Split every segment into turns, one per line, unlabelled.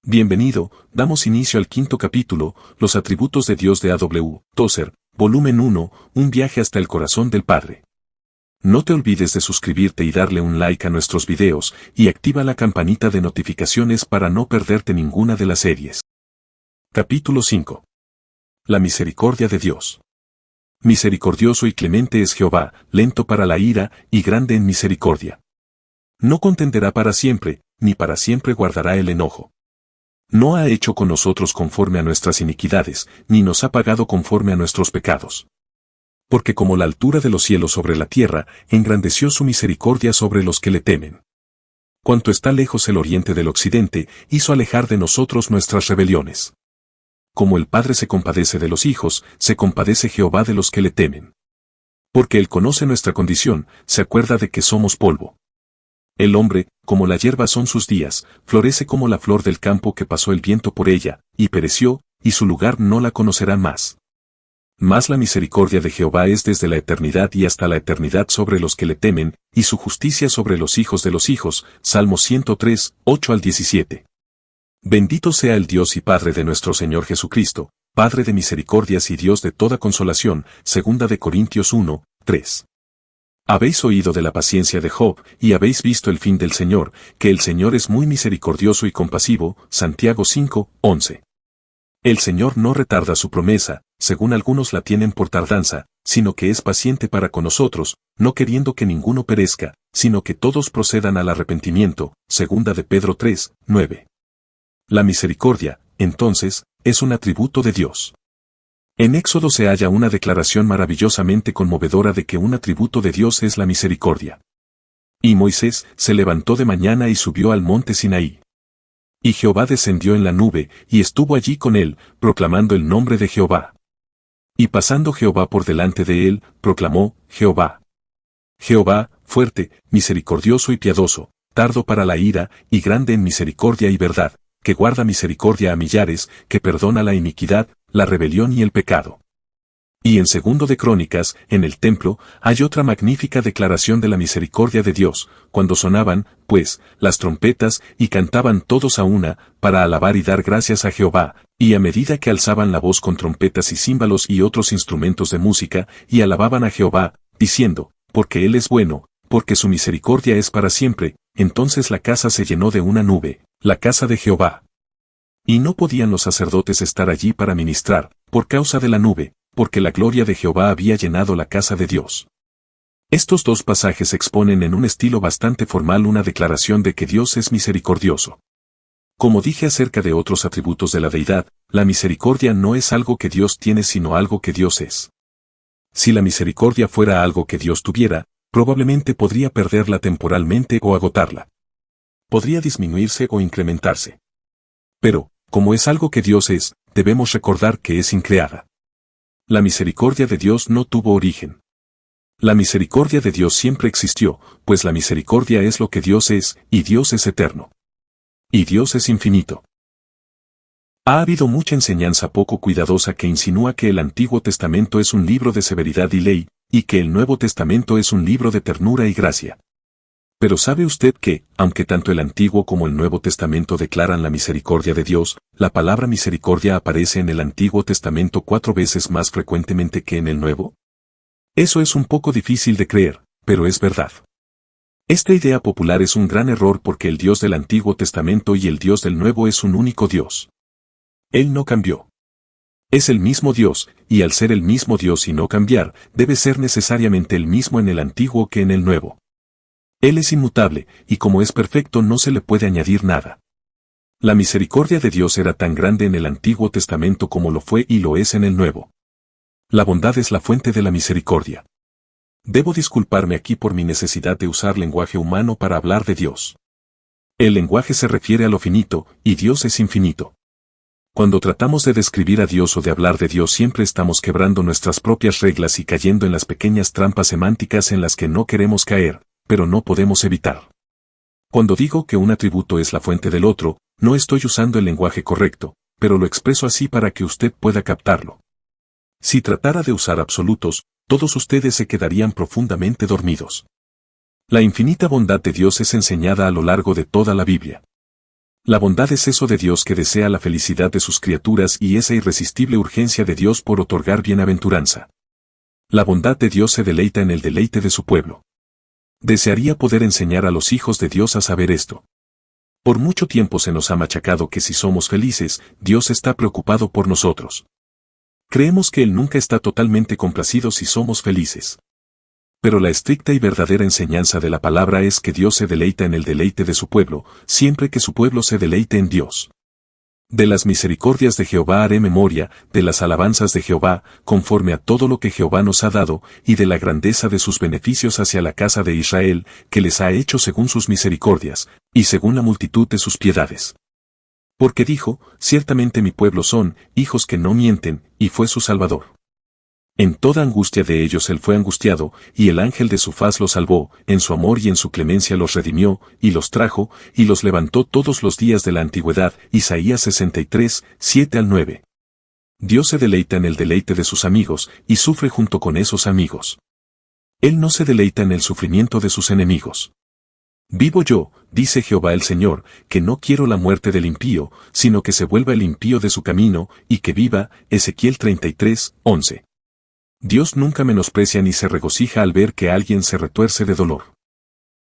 Bienvenido, damos inicio al quinto capítulo, Los atributos de Dios de A.W. Tozer, volumen 1, un viaje hasta el corazón del Padre. No te olvides de suscribirte y darle un like a nuestros videos, y activa la campanita de notificaciones para no perderte ninguna de las series. Capítulo 5. La misericordia de Dios. Misericordioso y clemente es Jehová, lento para la ira, y grande en misericordia. No contenderá para siempre, ni para siempre guardará el enojo. No ha hecho con nosotros conforme a nuestras iniquidades, ni nos ha pagado conforme a nuestros pecados. Porque como la altura de los cielos sobre la tierra, engrandeció su misericordia sobre los que le temen. Cuanto está lejos el oriente del occidente, hizo alejar de nosotros nuestras rebeliones. Como el Padre se compadece de los hijos, se compadece Jehová de los que le temen. Porque Él conoce nuestra condición, se acuerda de que somos polvo. El hombre, como la hierba son sus días, florece como la flor del campo que pasó el viento por ella, y pereció, y su lugar no la conocerá más. Mas la misericordia de Jehová es desde la eternidad y hasta la eternidad sobre los que le temen, y su justicia sobre los hijos de los hijos. Salmo 103, 8 al 17. Bendito sea el Dios y Padre de nuestro Señor Jesucristo, Padre de misericordias y Dios de toda consolación. 2 Corintios 1, 3. Habéis oído de la paciencia de Job, y habéis visto el fin del Señor, que el Señor es muy misericordioso y compasivo. Santiago 5, 11. El Señor no retarda su promesa, según algunos la tienen por tardanza, sino que es paciente para con nosotros, no queriendo que ninguno perezca, sino que todos procedan al arrepentimiento. 2 de Pedro 3, 9. La misericordia, entonces, es un atributo de Dios. En Éxodo se halla una declaración maravillosamente conmovedora de que un atributo de Dios es la misericordia. Y Moisés se levantó de mañana y subió al monte Sinaí. Y Jehová descendió en la nube, y estuvo allí con él, proclamando el nombre de Jehová. Y pasando Jehová por delante de él, proclamó, Jehová. Jehová, fuerte, misericordioso y piadoso, tardo para la ira, y grande en misericordia y verdad, que guarda misericordia a millares, que perdona la iniquidad, la rebelión y el pecado. Y en 2 de Crónicas, en el templo, hay otra magnífica declaración de la misericordia de Dios, cuando sonaban, pues, las trompetas, y cantaban todos a una, para alabar y dar gracias a Jehová, y a medida que alzaban la voz con trompetas y címbalos y otros instrumentos de música, y alababan a Jehová, diciendo, porque Él es bueno, porque su misericordia es para siempre, entonces la casa se llenó de una nube, la casa de Jehová. Y no podían los sacerdotes estar allí para ministrar, por causa de la nube, porque la gloria de Jehová había llenado la casa de Dios. Estos dos pasajes exponen en un estilo bastante formal una declaración de que Dios es misericordioso. Como dije acerca de otros atributos de la deidad, la misericordia no es algo que Dios tiene sino algo que Dios es. Si la misericordia fuera algo que Dios tuviera, probablemente podría perderla temporalmente o agotarla. Podría disminuirse o incrementarse. Pero, como es algo que Dios es, debemos recordar que es increada. La misericordia de Dios no tuvo origen. La misericordia de Dios siempre existió, pues la misericordia es lo que Dios es, y Dios es eterno. Y Dios es infinito. Ha habido mucha enseñanza poco cuidadosa que insinúa que el Antiguo Testamento es un libro de severidad y ley, y que el Nuevo Testamento es un libro de ternura y gracia. Pero ¿sabe usted que, aunque tanto el Antiguo como el Nuevo Testamento declaran la misericordia de Dios, la palabra misericordia aparece en el Antiguo Testamento 4 veces más frecuentemente que en el Nuevo? Eso es un poco difícil de creer, pero es verdad. Esta idea popular es un gran error porque el Dios del Antiguo Testamento y el Dios del Nuevo es un único Dios. Él no cambió. Es el mismo Dios, y al ser el mismo Dios y no cambiar, debe ser necesariamente el mismo en el Antiguo que en el Nuevo. Él es inmutable, y como es perfecto no se le puede añadir nada. La misericordia de Dios era tan grande en el Antiguo Testamento como lo fue y lo es en el Nuevo. La bondad es la fuente de la misericordia. Debo disculparme aquí por mi necesidad de usar lenguaje humano para hablar de Dios. El lenguaje se refiere a lo finito, y Dios es infinito. Cuando tratamos de describir a Dios o de hablar de Dios siempre estamos quebrando nuestras propias reglas y cayendo en las pequeñas trampas semánticas en las que no queremos caer, pero no podemos evitar. Cuando digo que un atributo es la fuente del otro, no estoy usando el lenguaje correcto, pero lo expreso así para que usted pueda captarlo. Si tratara de usar absolutos, todos ustedes se quedarían profundamente dormidos. La infinita bondad de Dios es enseñada a lo largo de toda la Biblia. La bondad es eso de Dios que desea la felicidad de sus criaturas y esa irresistible urgencia de Dios por otorgar bienaventuranza. La bondad de Dios se deleita en el deleite de su pueblo. Desearía poder enseñar a los hijos de Dios a saber esto. Por mucho tiempo se nos ha machacado que si somos felices, Dios está preocupado por nosotros. Creemos que Él nunca está totalmente complacido si somos felices. Pero la estricta y verdadera enseñanza de la palabra es que Dios se deleita en el deleite de su pueblo, siempre que su pueblo se deleite en Dios. De las misericordias de Jehová haré memoria, de las alabanzas de Jehová, conforme a todo lo que Jehová nos ha dado, y de la grandeza de sus beneficios hacia la casa de Israel, que les ha hecho según sus misericordias, y según la multitud de sus piedades. Porque dijo, ciertamente mi pueblo son, hijos que no mienten, y fue su Salvador. En toda angustia de ellos él fue angustiado, y el ángel de su faz los salvó, en su amor y en su clemencia los redimió, y los trajo, y los levantó todos los días de la antigüedad. Isaías 63, 7-9. Dios se deleita en el deleite de sus amigos, y sufre junto con esos amigos. Él no se deleita en el sufrimiento de sus enemigos. Vivo yo, dice Jehová el Señor, que no quiero la muerte del impío, sino que se vuelva el impío de su camino, y que viva. Ezequiel 33, 11. Dios nunca menosprecia ni se regocija al ver que alguien se retuerce de dolor.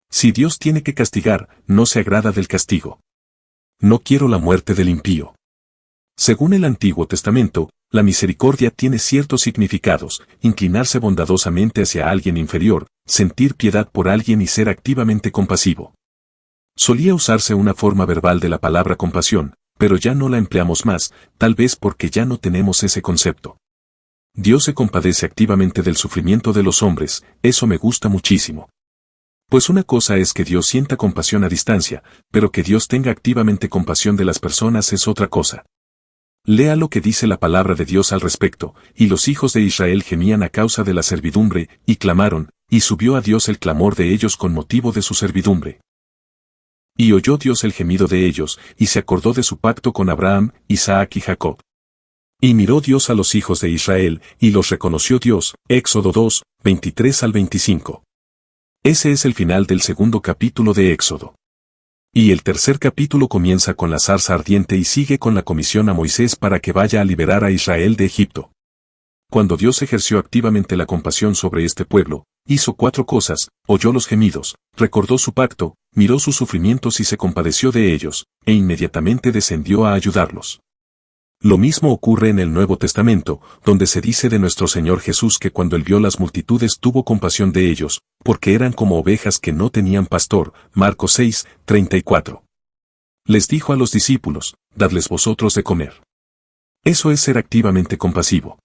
Si Dios tiene que castigar, no se agrada del castigo. No quiero la muerte del impío. Según el Antiguo Testamento, la misericordia tiene ciertos significados: inclinarse bondadosamente hacia alguien inferior, sentir piedad por alguien y ser activamente compasivo. Solía usarse una forma verbal de la palabra compasión, pero ya no la empleamos más, tal vez porque ya no tenemos ese concepto. Dios se compadece activamente del sufrimiento de los hombres, eso me gusta muchísimo. Pues una cosa es que Dios sienta compasión a distancia, pero que Dios tenga activamente compasión de las personas es otra cosa. Lea lo que dice la palabra de Dios al respecto: y los hijos de Israel gemían a causa de la servidumbre, y clamaron, y subió a Dios el clamor de ellos con motivo de su servidumbre. Y oyó Dios el gemido de ellos, y se acordó de su pacto con Abraham, Isaac y Jacob. Y miró Dios a los hijos de Israel, y los reconoció Dios. Éxodo 2, 23-25. Ese es el final del segundo capítulo de Éxodo. Y el tercer capítulo comienza con la zarza ardiente y sigue con la comisión a Moisés para que vaya a liberar a Israel de Egipto. Cuando Dios ejerció activamente la compasión sobre este pueblo, hizo 4 cosas: oyó los gemidos, recordó su pacto, miró sus sufrimientos y se compadeció de ellos, e inmediatamente descendió a ayudarlos. Lo mismo ocurre en el Nuevo Testamento, donde se dice de nuestro Señor Jesús que cuando él vio las multitudes tuvo compasión de ellos, porque eran como ovejas que no tenían pastor. Marcos 6, 34. Les dijo a los discípulos: dadles vosotros de comer. Eso es ser activamente compasivo.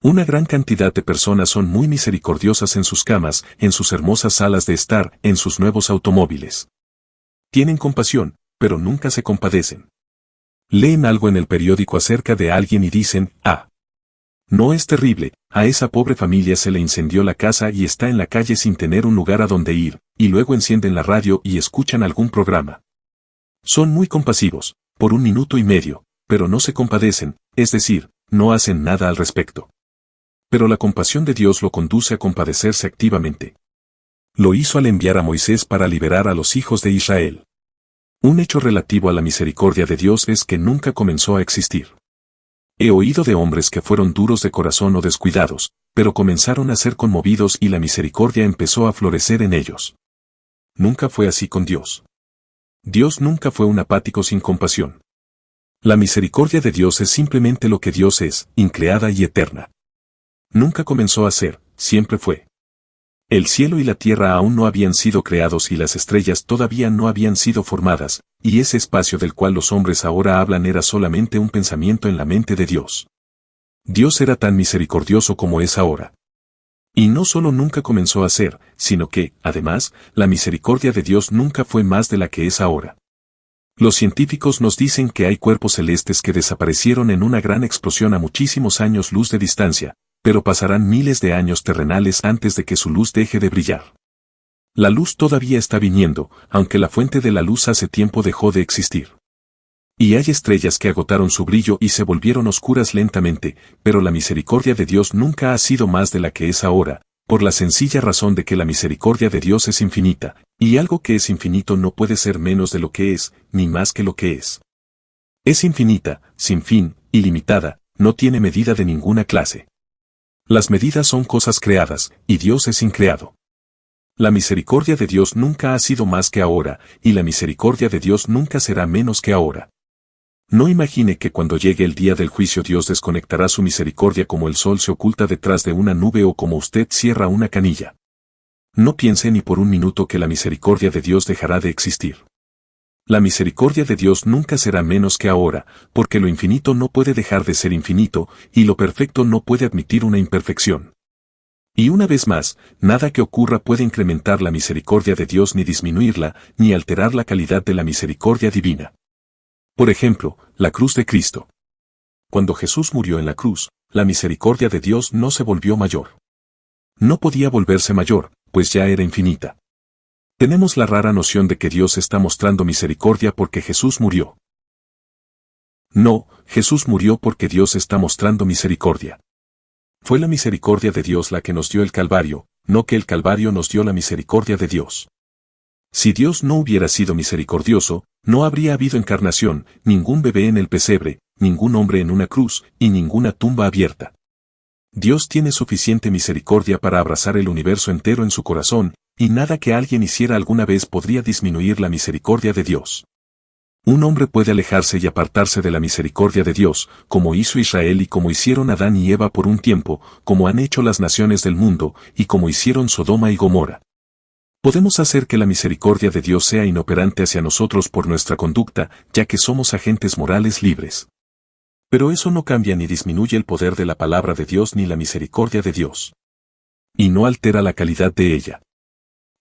Una gran cantidad de personas son muy misericordiosas en sus camas, en sus hermosas salas de estar, en sus nuevos automóviles. Tienen compasión, pero nunca se compadecen. Leen algo en el periódico acerca de alguien y dicen: ah, no es terrible, a esa pobre familia se le incendió la casa y está en la calle sin tener un lugar a donde ir, y luego encienden la radio y escuchan algún programa. Son muy compasivos, por 1 minuto y medio, pero no se compadecen, es decir, no hacen nada al respecto. Pero la compasión de Dios lo conduce a compadecerse activamente. Lo hizo al enviar a Moisés para liberar a los hijos de Israel. Un hecho relativo a la misericordia de Dios es que nunca comenzó a existir. He oído de hombres que fueron duros de corazón o descuidados, pero comenzaron a ser conmovidos y la misericordia empezó a florecer en ellos. Nunca fue así con Dios. Dios nunca fue un apático sin compasión. La misericordia de Dios es simplemente lo que Dios es, increada y eterna. Nunca comenzó a ser, siempre fue. El cielo y la tierra aún no habían sido creados y las estrellas todavía no habían sido formadas, y ese espacio del cual los hombres ahora hablan era solamente un pensamiento en la mente de Dios. Dios era tan misericordioso como es ahora. Y no solo nunca comenzó a ser, sino que, además, la misericordia de Dios nunca fue más de la que es ahora. Los científicos nos dicen que hay cuerpos celestes que desaparecieron en una gran explosión a muchísimos años luz de distancia, pero pasarán miles de años terrenales antes de que su luz deje de brillar. La luz todavía está viniendo, aunque la fuente de la luz hace tiempo dejó de existir. Y hay estrellas que agotaron su brillo y se volvieron oscuras lentamente, pero la misericordia de Dios nunca ha sido más de la que es ahora, Por la sencilla razón de que la misericordia de Dios es infinita, y algo que es infinito no puede ser menos de lo que es, ni más que lo que es. Es infinita, sin fin, ilimitada, no tiene medida de ninguna clase. Las medidas son cosas creadas, y Dios es increado. La misericordia de Dios nunca ha sido más que ahora, y la misericordia de Dios nunca será menos que ahora. No imagine que cuando llegue el día del juicio Dios desconectará su misericordia como el sol se oculta detrás de una nube o como usted cierra una canilla. No piense ni por un minuto que la misericordia de Dios dejará de existir. La misericordia de Dios nunca será menos que ahora, porque lo infinito no puede dejar de ser infinito, y lo perfecto no puede admitir una imperfección. Y una vez más, nada que ocurra puede incrementar la misericordia de Dios ni disminuirla, ni alterar la calidad de la misericordia divina. Por ejemplo, la cruz de Cristo. Cuando Jesús murió en la cruz, la misericordia de Dios no se volvió mayor. No podía volverse mayor, pues ya era infinita. Tenemos la rara noción de que Dios está mostrando misericordia porque Jesús murió. No, Jesús murió porque Dios está mostrando misericordia. Fue la misericordia de Dios la que nos dio el Calvario, no que el Calvario nos dio la misericordia de Dios. Si Dios no hubiera sido misericordioso, no habría habido encarnación, ningún bebé en el pesebre, ningún hombre en una cruz, y ninguna tumba abierta. Dios tiene suficiente misericordia para abrazar el universo entero en su corazón, y nada que alguien hiciera alguna vez podría disminuir la misericordia de Dios. Un hombre puede alejarse y apartarse de la misericordia de Dios, como hizo Israel y como hicieron Adán y Eva por un tiempo, como han hecho las naciones del mundo, y como hicieron Sodoma y Gomorra. Podemos hacer que la misericordia de Dios sea inoperante hacia nosotros por nuestra conducta, ya que somos agentes morales libres. Pero eso no cambia ni disminuye el poder de la palabra de Dios ni la misericordia de Dios. Y no altera la calidad de ella.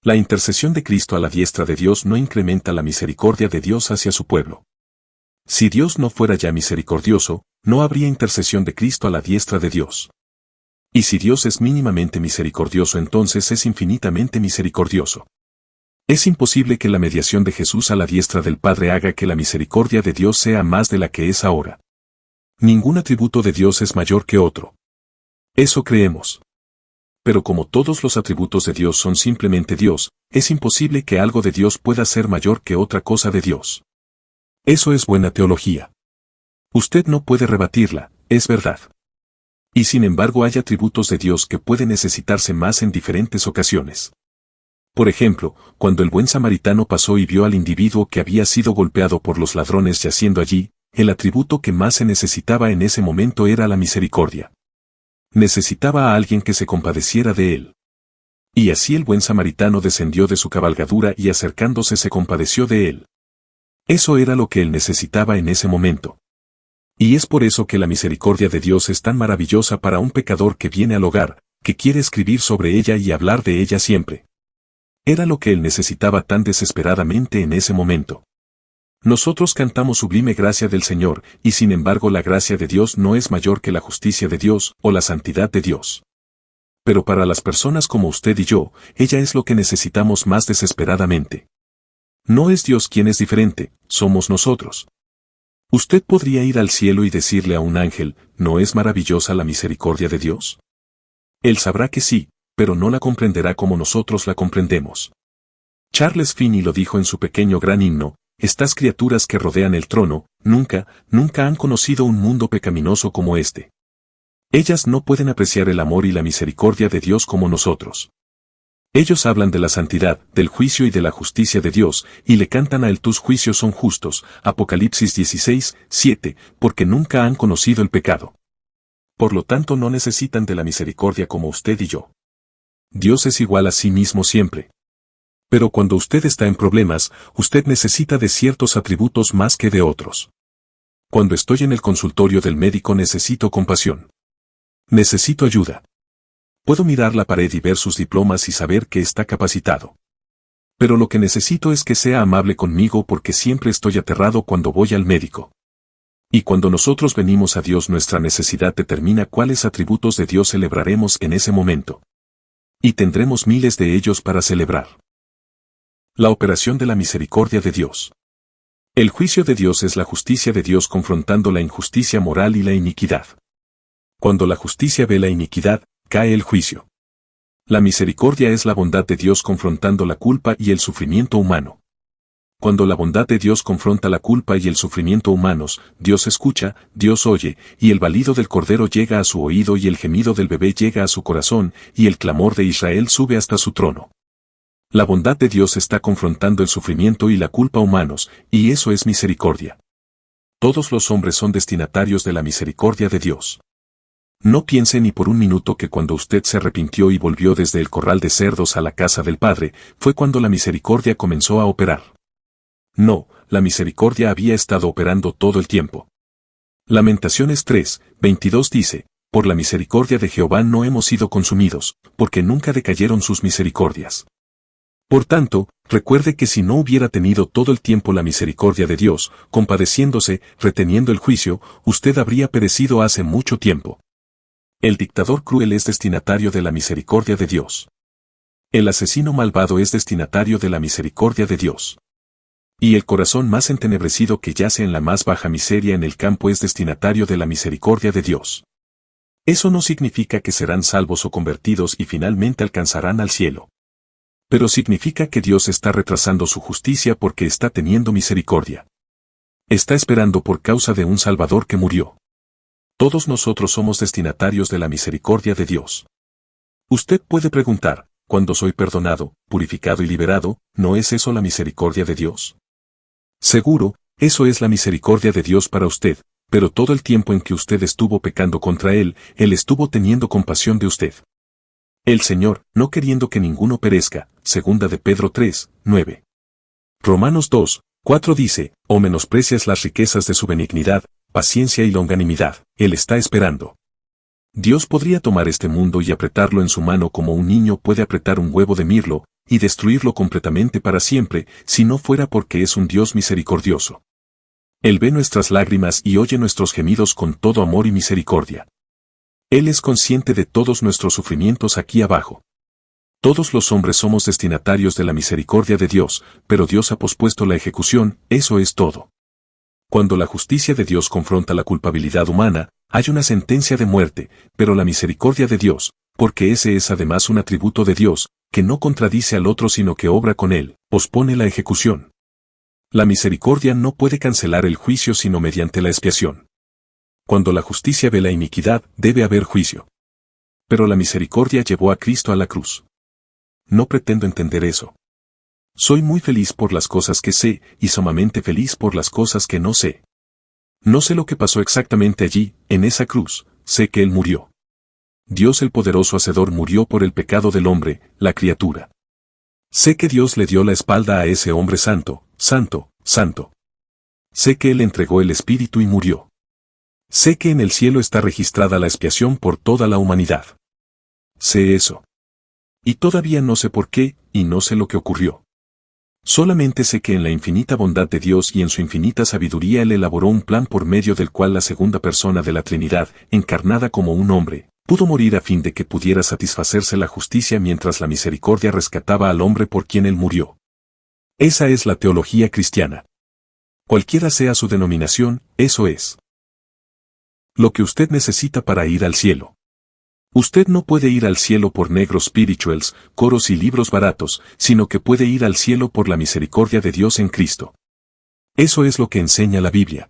La intercesión de Cristo a la diestra de Dios no incrementa la misericordia de Dios hacia su pueblo. Si Dios no fuera ya misericordioso, no habría intercesión de Cristo a la diestra de Dios. Y si Dios es mínimamente misericordioso, entonces es infinitamente misericordioso. Es imposible que la mediación de Jesús a la diestra del Padre haga que la misericordia de Dios sea más de la que es ahora. Ningún atributo de Dios es mayor que otro. Eso creemos. Pero como todos los atributos de Dios son simplemente Dios, es imposible que algo de Dios pueda ser mayor que otra cosa de Dios. Eso es buena teología. Usted no puede rebatirla, es verdad. Y sin embargo hay atributos de Dios que pueden necesitarse más en diferentes ocasiones. Por ejemplo, cuando el buen samaritano pasó y vio al individuo que había sido golpeado por los ladrones yaciendo allí, el atributo que más se necesitaba en ese momento era la misericordia. Necesitaba a alguien que se compadeciera de él. Y así el buen samaritano descendió de su cabalgadura y acercándose se compadeció de él. Eso era lo que él necesitaba en ese momento. Y es por eso que la misericordia de Dios es tan maravillosa para un pecador que viene al hogar, que quiere escribir sobre ella y hablar de ella siempre. Era lo que él necesitaba tan desesperadamente en ese momento. Nosotros cantamos sublime gracia del Señor, y sin embargo la gracia de Dios no es mayor que la justicia de Dios o la santidad de Dios. Pero para las personas como usted y yo, ella es lo que necesitamos más desesperadamente. No es Dios quien es diferente, somos nosotros. Usted podría ir al cielo y decirle a un ángel, ¿no es maravillosa la misericordia de Dios? Él sabrá que sí, pero no la comprenderá como nosotros la comprendemos. Charles Finney lo dijo en su pequeño gran himno, estas criaturas que rodean el trono, nunca han conocido un mundo pecaminoso como este. Ellas no pueden apreciar el amor y la misericordia de Dios como nosotros. Ellos hablan de la santidad, del juicio y de la justicia de Dios, y le cantan a él tus juicios son justos, Apocalipsis 16:7, porque nunca han conocido el pecado. Por lo tanto no necesitan de la misericordia como usted y yo. Dios es igual a sí mismo siempre. Pero cuando usted está en problemas, usted necesita de ciertos atributos más que de otros. Cuando estoy en el consultorio del médico necesito compasión. Necesito ayuda. Puedo mirar la pared y ver sus diplomas y saber que está capacitado. Pero lo que necesito es que sea amable conmigo porque siempre estoy aterrado cuando voy al médico. Y cuando nosotros venimos a Dios nuestra necesidad determina cuáles atributos de Dios celebraremos en ese momento. Y tendremos miles de ellos para celebrar. La operación de la misericordia de Dios. El juicio de Dios es la justicia de Dios confrontando la injusticia moral y la iniquidad. Cuando la justicia ve la iniquidad, cae el juicio. La misericordia es la bondad de Dios confrontando la culpa y el sufrimiento humano. Cuando la bondad de Dios confronta la culpa y el sufrimiento humanos, Dios escucha, Dios oye, y el balido del cordero llega a su oído y el gemido del bebé llega a su corazón, y el clamor de Israel sube hasta su trono. La bondad de Dios está confrontando el sufrimiento y la culpa humanos, y eso es misericordia. Todos los hombres son destinatarios de la misericordia de Dios. No piense ni por un minuto que cuando usted se arrepintió y volvió desde el corral de cerdos a la casa del Padre, fue cuando la misericordia comenzó a operar. No, la misericordia había estado operando todo el tiempo. Lamentaciones 3:22 dice, por la misericordia de Jehová no hemos sido consumidos, porque nunca decayeron sus misericordias. Por tanto, recuerde que si no hubiera tenido todo el tiempo la misericordia de Dios, compadeciéndose, reteniendo el juicio, usted habría perecido hace mucho tiempo. El dictador cruel es destinatario de la misericordia de Dios. El asesino malvado es destinatario de la misericordia de Dios. Y el corazón más entenebrecido que yace en la más baja miseria en el campo es destinatario de la misericordia de Dios. Eso no significa que serán salvos o convertidos y finalmente alcanzarán al cielo. Pero significa que Dios está retrasando su justicia porque está teniendo misericordia. Está esperando por causa de un Salvador que murió. Todos nosotros somos destinatarios de la misericordia de Dios. Usted puede preguntar, cuando soy perdonado, purificado y liberado, ¿no es eso la misericordia de Dios? Seguro, eso es la misericordia de Dios para usted, pero todo el tiempo en que usted estuvo pecando contra Él estuvo teniendo compasión de usted. El Señor, no queriendo que ninguno perezca, segunda de Pedro 3:9. Romanos 2:4 dice, o menosprecias las riquezas de su benignidad, paciencia y longanimidad, Él está esperando. Dios podría tomar este mundo y apretarlo en su mano como un niño puede apretar un huevo de mirlo, y destruirlo completamente para siempre, si no fuera porque es un Dios misericordioso. Él ve nuestras lágrimas y oye nuestros gemidos con todo amor y misericordia. Él es consciente de todos nuestros sufrimientos aquí abajo. Todos los hombres somos destinatarios de la misericordia de Dios, pero Dios ha pospuesto la ejecución, eso es todo. Cuando la justicia de Dios confronta la culpabilidad humana, hay una sentencia de muerte, pero la misericordia de Dios, porque ese es además un atributo de Dios, que no contradice al otro sino que obra con él, pospone la ejecución. La misericordia no puede cancelar el juicio sino mediante la expiación. Cuando la justicia ve la iniquidad, debe haber juicio. Pero la misericordia llevó a Cristo a la cruz. No pretendo entender eso. Soy muy feliz por las cosas que sé, y sumamente feliz por las cosas que no sé. No sé lo que pasó exactamente allí, en esa cruz, sé que Él murió. Dios el poderoso Hacedor murió por el pecado del hombre, la criatura. Sé que Dios le dio la espalda a ese hombre santo, santo, santo. Sé que Él entregó el Espíritu y murió. Sé que en el cielo está registrada la expiación por toda la humanidad. Sé eso. Y todavía no sé por qué, y no sé lo que ocurrió. Solamente sé que en la infinita bondad de Dios y en su infinita sabiduría Él elaboró un plan por medio del cual la segunda persona de la Trinidad, encarnada como un hombre, pudo morir a fin de que pudiera satisfacerse la justicia mientras la misericordia rescataba al hombre por quien Él murió. Esa es la teología cristiana. Cualquiera sea su denominación, eso es lo que usted necesita para ir al cielo. Usted no puede ir al cielo por negros spirituals, coros y libros baratos, sino que puede ir al cielo por la misericordia de Dios en Cristo. Eso es lo que enseña la Biblia.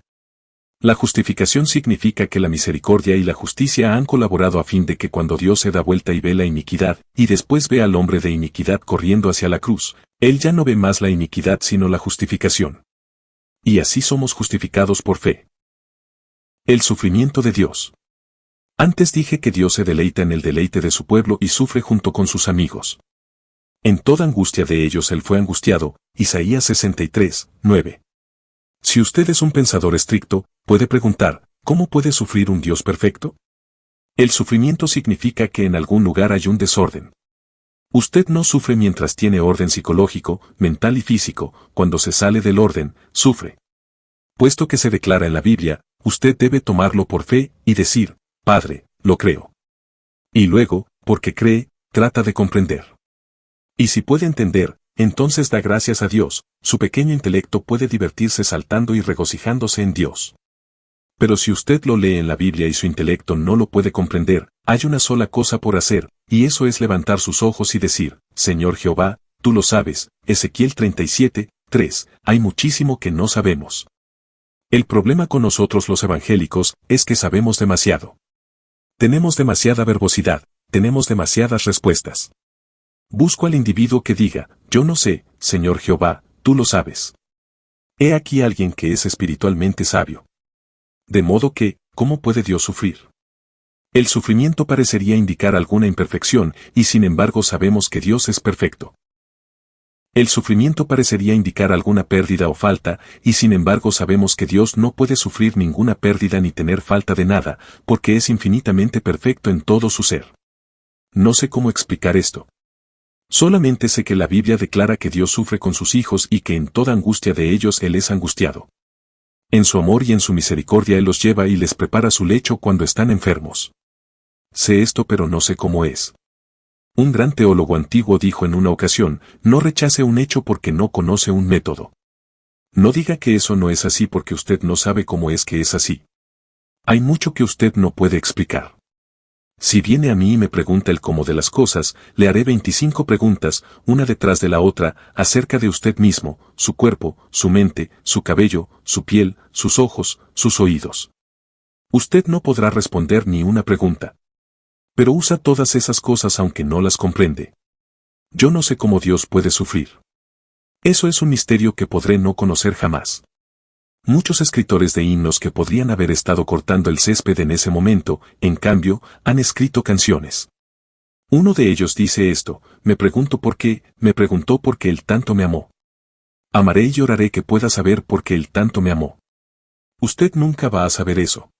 La justificación significa que la misericordia y la justicia han colaborado a fin de que cuando Dios se da vuelta y ve la iniquidad, y después ve al hombre de iniquidad corriendo hacia la cruz, Él ya no ve más la iniquidad sino la justificación. Y así somos justificados por fe. El sufrimiento de Dios. Antes dije que Dios se deleita en el deleite de su pueblo y sufre junto con sus amigos. En toda angustia de ellos Él fue angustiado, Isaías 63:9. Si usted es un pensador estricto, puede preguntar, ¿cómo puede sufrir un Dios perfecto? El sufrimiento significa que en algún lugar hay un desorden. Usted no sufre mientras tiene orden psicológico, mental y físico, cuando se sale del orden, sufre. Puesto que se declara en la Biblia, usted debe tomarlo por fe y decir, Padre, lo creo. Y luego, porque cree, trata de comprender. Y si puede entender, entonces da gracias a Dios, su pequeño intelecto puede divertirse saltando y regocijándose en Dios. Pero si usted lo lee en la Biblia y su intelecto no lo puede comprender, hay una sola cosa por hacer, y eso es levantar sus ojos y decir, Señor Jehová, tú lo sabes. Ezequiel 37, 3, hay muchísimo que no sabemos. El problema con nosotros los evangélicos es que sabemos demasiado. Tenemos demasiada verbosidad, tenemos demasiadas respuestas. Busco al individuo que diga, yo no sé, Señor Jehová, tú lo sabes. He aquí alguien que es espiritualmente sabio. De modo que, ¿cómo puede Dios sufrir? El sufrimiento parecería indicar alguna imperfección, y sin embargo sabemos que Dios es perfecto. El sufrimiento parecería indicar alguna pérdida o falta, y sin embargo sabemos que Dios no puede sufrir ninguna pérdida ni tener falta de nada, porque es infinitamente perfecto en todo su ser. No sé cómo explicar esto. Solamente sé que la Biblia declara que Dios sufre con sus hijos y que en toda angustia de ellos Él es angustiado. En su amor y en su misericordia Él los lleva y les prepara su lecho cuando están enfermos. Sé esto pero no sé cómo es. Un gran teólogo antiguo dijo en una ocasión, no rechace un hecho porque no conoce un método. No diga que eso no es así porque usted no sabe cómo es que es así. Hay mucho que usted no puede explicar. Si viene a mí y me pregunta el cómo de las cosas, le haré 25 preguntas, una detrás de la otra, acerca de usted mismo, su cuerpo, su mente, su cabello, su piel, sus ojos, sus oídos. Usted no podrá responder ni una pregunta. Pero usa todas esas cosas aunque no las comprende. Yo no sé cómo Dios puede sufrir. Eso es un misterio que podré no conocer jamás. Muchos escritores de himnos que podrían haber estado cortando el césped en ese momento, en cambio, han escrito canciones. Uno de ellos dice esto, me preguntó por qué Él tanto me amó. Amaré y lloraré que pueda saber por qué Él tanto me amó. Usted nunca va a saber eso.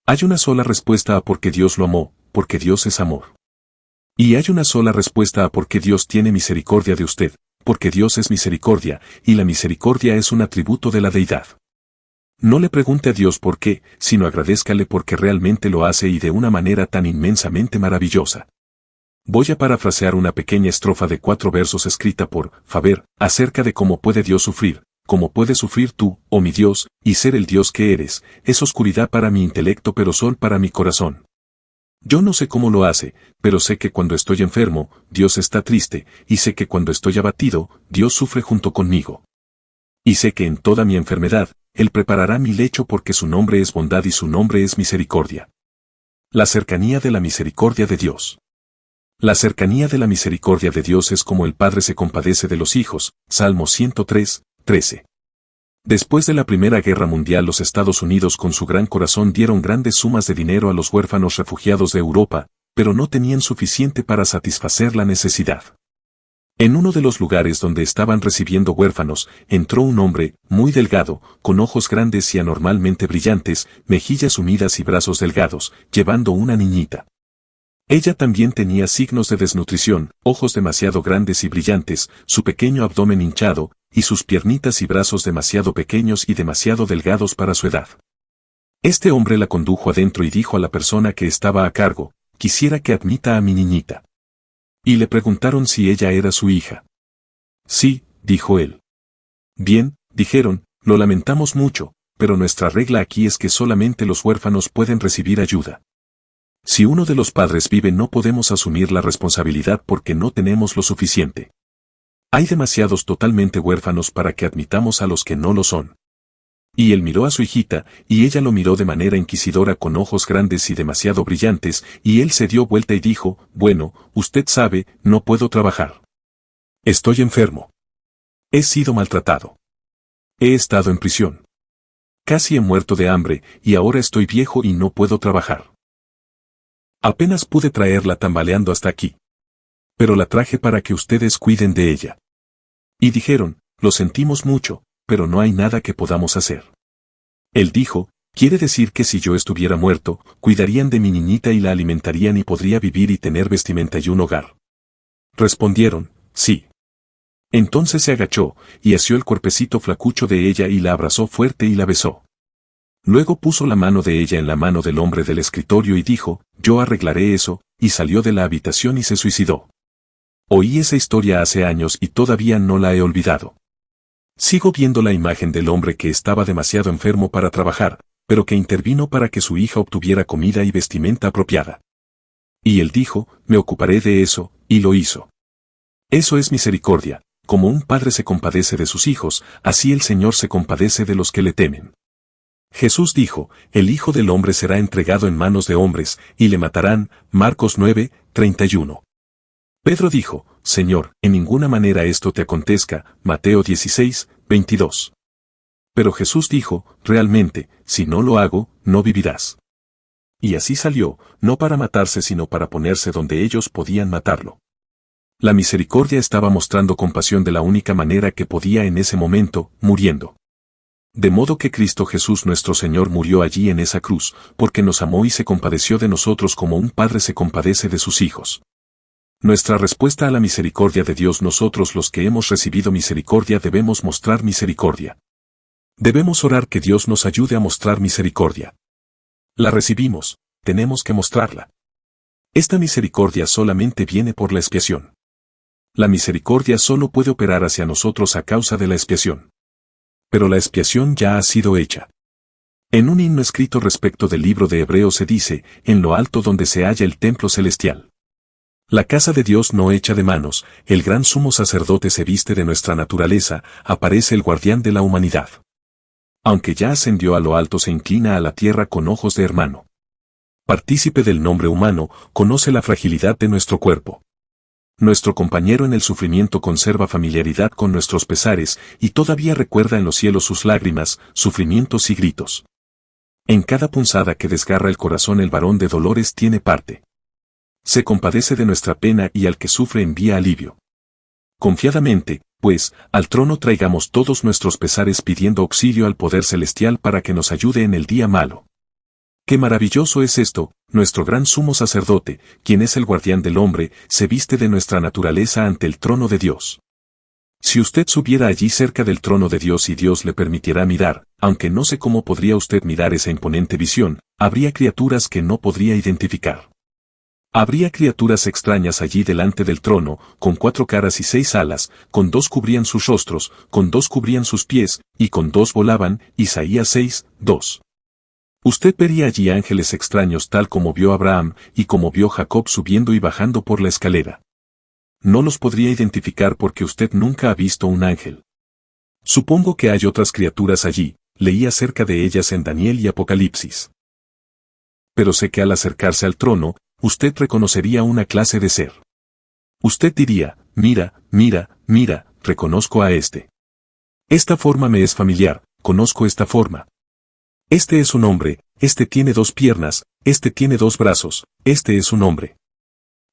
Hay una sola respuesta a por qué Dios lo amó, porque Dios es amor. Y hay una sola respuesta a por qué Dios tiene misericordia de usted, porque Dios es misericordia, y la misericordia es un atributo de la deidad. No le pregunte a Dios por qué, sino agradézcale porque realmente lo hace y de una manera tan inmensamente maravillosa. Voy a parafrasear una pequeña estrofa de 4 versos escrita por Faber, acerca de cómo puede Dios sufrir. Cómo puedes sufrir tú, oh mi Dios, y ser el Dios que eres, es oscuridad para mi intelecto pero sol para mi corazón. Yo no sé cómo lo hace, pero sé que cuando estoy enfermo, Dios está triste, y sé que cuando estoy abatido, Dios sufre junto conmigo. Y sé que en toda mi enfermedad, Él preparará mi lecho porque su nombre es bondad y su nombre es misericordia. La cercanía de la misericordia de Dios. La cercanía de la misericordia de Dios es como el Padre se compadece de los hijos, Salmo 103, 13. Después de la Primera Guerra Mundial los Estados Unidos con su gran corazón dieron grandes sumas de dinero a los huérfanos refugiados de Europa, pero no tenían suficiente para satisfacer la necesidad. En uno de los lugares donde estaban recibiendo huérfanos, entró un hombre, muy delgado, con ojos grandes y anormalmente brillantes, mejillas humidas y brazos delgados, llevando una niñita. Ella también tenía signos de desnutrición, ojos demasiado grandes y brillantes, su pequeño abdomen hinchado, y sus piernitas y brazos demasiado pequeños y demasiado delgados para su edad. Este hombre la condujo adentro y dijo a la persona que estaba a cargo, quisiera que admita a mi niñita. Y le preguntaron si ella era su hija. Sí, dijo él. Bien, dijeron, lo lamentamos mucho, pero nuestra regla aquí es que solamente los huérfanos pueden recibir ayuda. Si uno de los padres vive no podemos asumir la responsabilidad porque no tenemos lo suficiente. Hay demasiados totalmente huérfanos para que admitamos a los que no lo son. Y él miró a su hijita, y ella lo miró de manera inquisidora con ojos grandes y demasiado brillantes, y él se dio vuelta y dijo, bueno, usted sabe, no puedo trabajar. Estoy enfermo. He sido maltratado. He estado en prisión. Casi he muerto de hambre, y ahora estoy viejo y no puedo trabajar. Apenas pude traerla tambaleando hasta aquí. Pero la traje para que ustedes cuiden de ella. Y dijeron, lo sentimos mucho, pero no hay nada que podamos hacer. Él dijo, quiere decir que si yo estuviera muerto, cuidarían de mi niñita y la alimentarían y podría vivir y tener vestimenta y un hogar. Respondieron, sí. Entonces se agachó, y asió el cuerpecito flacucho de ella y la abrazó fuerte y la besó. Luego puso la mano de ella en la mano del hombre del escritorio y dijo, yo arreglaré eso, y salió de la habitación y se suicidó. Oí esa historia hace años y todavía no la he olvidado. Sigo viendo la imagen del hombre que estaba demasiado enfermo para trabajar, pero que intervino para que su hija obtuviera comida y vestimenta apropiada. Y él dijo, me ocuparé de eso, y lo hizo. Eso es misericordia, como un padre se compadece de sus hijos, así el Señor se compadece de los que le temen. Jesús dijo, el Hijo del Hombre será entregado en manos de hombres, y le matarán, Marcos 9, 31. Pedro dijo, Señor, en ninguna manera esto te acontezca, Mateo 16, 22. Pero Jesús dijo, realmente, si no lo hago, no vivirás. Y así salió, no para matarse sino para ponerse donde ellos podían matarlo. La misericordia estaba mostrando compasión de la única manera que podía en ese momento, muriendo. De modo que Cristo Jesús nuestro Señor murió allí en esa cruz, porque nos amó y se compadeció de nosotros como un padre se compadece de sus hijos. Nuestra respuesta a la misericordia de Dios, nosotros los que hemos recibido misericordia debemos mostrar misericordia. Debemos orar que Dios nos ayude a mostrar misericordia. La recibimos, tenemos que mostrarla. Esta misericordia solamente viene por la expiación. La misericordia solo puede operar hacia nosotros a causa de la expiación. Pero la expiación ya ha sido hecha. En un himno escrito respecto del libro de Hebreos se dice, en lo alto donde se halla el templo celestial. La casa de Dios no hecha de manos, el gran sumo sacerdote se viste de nuestra naturaleza, aparece el guardián de la humanidad. Aunque ya ascendió a lo alto se inclina a la tierra con ojos de hermano. Partícipe del nombre humano, conoce la fragilidad de nuestro cuerpo. Nuestro compañero en el sufrimiento conserva familiaridad con nuestros pesares y todavía recuerda en los cielos sus lágrimas, sufrimientos y gritos. En cada punzada que desgarra el corazón el varón de dolores tiene parte. Se compadece de nuestra pena y al que sufre envía alivio. Confiadamente, pues, al trono traigamos todos nuestros pesares pidiendo auxilio al poder celestial para que nos ayude en el día malo. Qué maravilloso es esto, nuestro gran sumo sacerdote, quien es el guardián del hombre, se viste de nuestra naturaleza ante el trono de Dios. Si usted subiera allí cerca del trono de Dios y Dios le permitiera mirar, aunque no sé cómo podría usted mirar esa imponente visión, habría criaturas que no podría identificar. Habría criaturas extrañas allí delante del trono, con 4 caras y 6 alas, con 2 cubrían sus rostros, con 2 cubrían sus pies, y con 2 volaban, Isaías 6, 2. Usted vería allí ángeles extraños tal como vio Abraham y como vio Jacob subiendo y bajando por la escalera. No los podría identificar porque usted nunca ha visto un ángel. Supongo que hay otras criaturas allí, leí acerca de ellas en Daniel y Apocalipsis. Pero sé que al acercarse al trono, usted reconocería una clase de ser. Usted diría, mira, mira, mira, reconozco a este. Esta forma me es familiar, conozco esta forma. Este es un hombre, este tiene 2 piernas, este tiene 2 brazos, este es un hombre.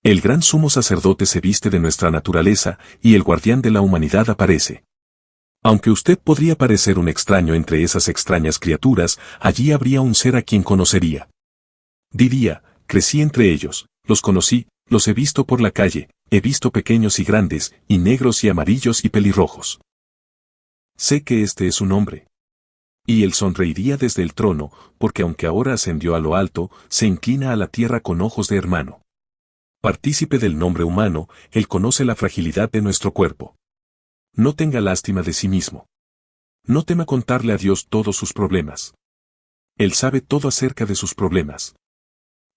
El gran sumo sacerdote se viste de nuestra naturaleza y el guardián de la humanidad aparece. Aunque usted podría parecer un extraño entre esas extrañas criaturas, allí habría un ser a quien conocería. Diría, crecí entre ellos, los conocí, los he visto por la calle, he visto pequeños y grandes, y negros y amarillos y pelirrojos. Sé que este es un hombre. Y él sonreiría desde el trono, porque aunque ahora ascendió a lo alto, se inclina a la tierra con ojos de hermano. Partícipe del nombre humano, él conoce la fragilidad de nuestro cuerpo. No tenga lástima de sí mismo. No tema contarle a Dios todos sus problemas. Él sabe todo acerca de sus problemas.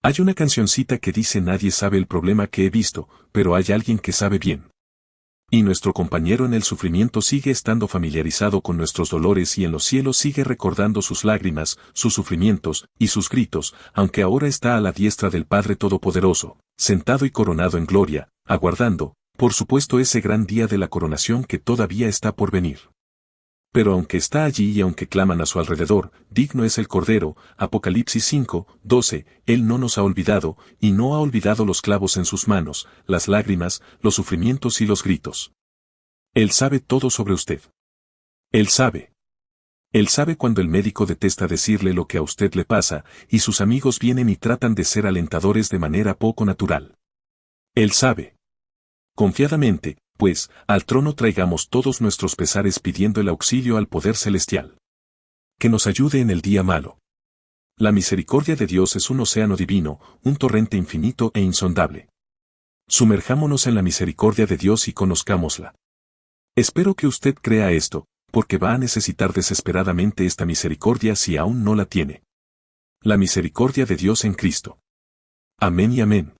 Hay una cancioncita que dice nadie sabe el problema que he visto, pero hay alguien que sabe bien. Y nuestro compañero en el sufrimiento sigue estando familiarizado con nuestros dolores y en los cielos sigue recordando sus lágrimas, sus sufrimientos y sus gritos, aunque ahora está a la diestra del Padre Todopoderoso, sentado y coronado en gloria, aguardando, por supuesto, ese gran día de la coronación que todavía está por venir. Pero aunque está allí y aunque claman a su alrededor, digno es el Cordero, Apocalipsis 5, 12, Él no nos ha olvidado, y no ha olvidado los clavos en sus manos, las lágrimas, los sufrimientos y los gritos. Él sabe todo sobre usted. Él sabe. Él sabe cuando el médico detesta decirle lo que a usted le pasa, y sus amigos vienen y tratan de ser alentadores de manera poco natural. Él sabe. Confiadamente, pues, al trono traigamos todos nuestros pesares pidiendo el auxilio al poder celestial. Que nos ayude en el día malo. La misericordia de Dios es un océano divino, un torrente infinito e insondable. Sumerjámonos en la misericordia de Dios y conozcámosla. Espero que usted crea esto, porque va a necesitar desesperadamente esta misericordia si aún no la tiene. La misericordia de Dios en Cristo. Amén y amén.